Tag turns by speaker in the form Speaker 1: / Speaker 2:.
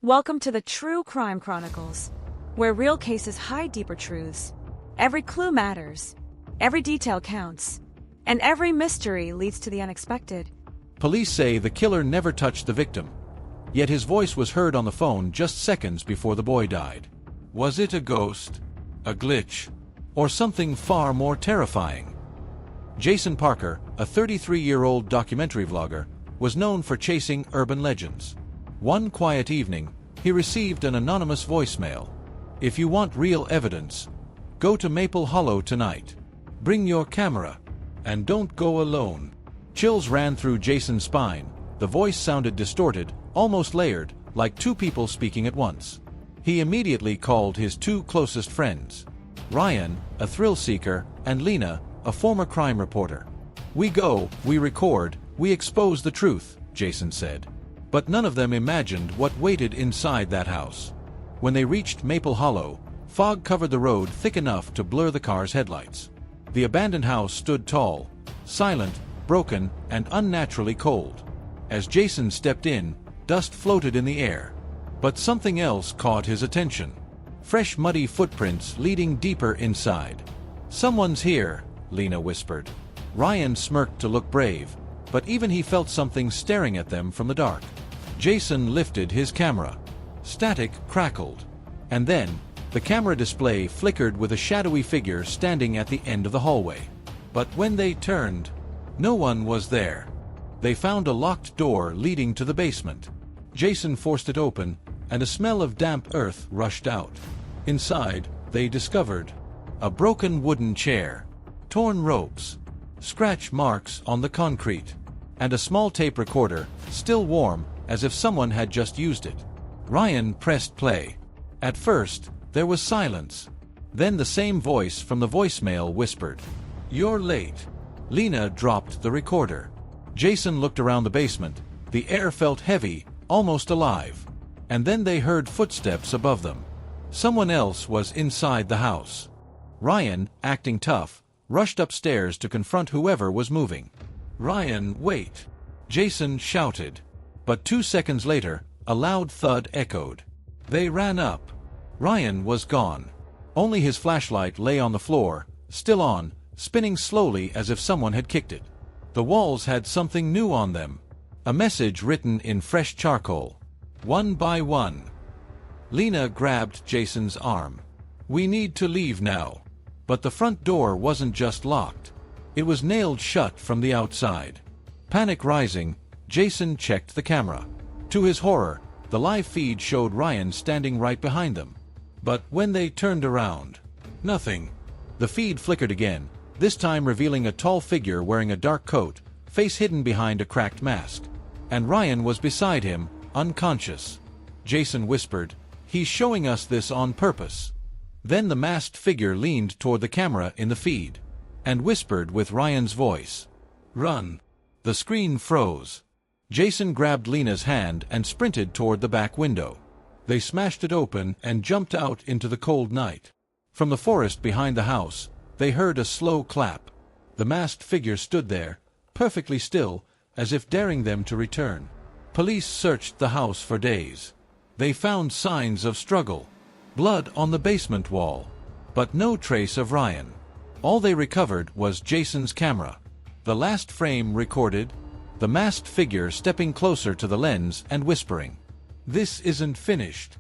Speaker 1: Welcome to the True Crime Chronicles, where real cases hide deeper truths. Every clue matters, every detail counts, and every mystery leads to the unexpected.
Speaker 2: Police say the killer never touched the victim, yet his voice was heard on the phone just seconds before the boy died. Was it a ghost, a glitch, or something far more terrifying? Jason Parker, a 33-year-old documentary vlogger, was known for chasing urban legends. One quiet evening, he received an anonymous voicemail. If you want real evidence, go to Maple Hollow tonight. Bring your camera, and don't go alone. Chills ran through Jason's spine. The voice sounded distorted, almost layered, like two people speaking at once. He immediately called his two closest friends, Ryan, a thrill seeker, and Lena, a former crime reporter. We go, we record, we expose the truth, Jason said. But none of them imagined what waited inside that house. When they reached Maple Hollow, fog covered the road thick enough to blur the car's headlights. The abandoned house stood tall, silent, broken, and unnaturally cold. As Jason stepped in, dust floated in the air. But something else caught his attention. Fresh muddy footprints leading deeper inside. Someone's here, Lena whispered. Ryan smirked to look brave, but even he felt something staring at them from the dark. Jason lifted his camera. Static crackled. And then, the camera display flickered with a shadowy figure standing at the end of the hallway. But when they turned, no one was there. They found a locked door leading to the basement. Jason forced it open, and a smell of damp earth rushed out. Inside, they discovered a broken wooden chair, torn ropes, scratch marks on the concrete, and a small tape recorder, still warm, as if someone had just used it. Ryan pressed play. At first, there was silence. Then the same voice from the voicemail whispered, "You're late." Lena dropped the recorder. Jason looked around the basement. The air felt heavy, almost alive. And then they heard footsteps above them. Someone else was inside the house. Ryan, acting tough, rushed upstairs to confront whoever was moving. "Ryan, wait!" Jason shouted. But 2 seconds later, a loud thud echoed. They ran up. Ryan was gone. Only his flashlight lay on the floor, still on, spinning slowly as if someone had kicked it. The walls had something new on them. A message written in fresh charcoal. "One by one." Lena grabbed Jason's arm. "We need to leave now." But the front door wasn't just locked. It was nailed shut from the outside. Panic rising, Jason checked the camera. To his horror, the live feed showed Ryan standing right behind them. But when they turned around, nothing. The feed flickered again, this time revealing a tall figure wearing a dark coat, face hidden behind a cracked mask. And Ryan was beside him, unconscious. Jason whispered, "He's showing us this on purpose." Then the masked figure leaned toward the camera in the feed, and whispered with Ryan's voice, "Run." The screen froze. Jason grabbed Lena's hand and sprinted toward the back window. They smashed it open and jumped out into the cold night. From the forest behind the house, they heard a slow clap. The masked figure stood there, perfectly still, as if daring them to return. Police searched the house for days. They found signs of struggle, blood on the basement wall, but no trace of Ryan. All they recovered was Jason's camera. The last frame recorded the masked figure stepping closer to the lens and whispering, "This isn't finished."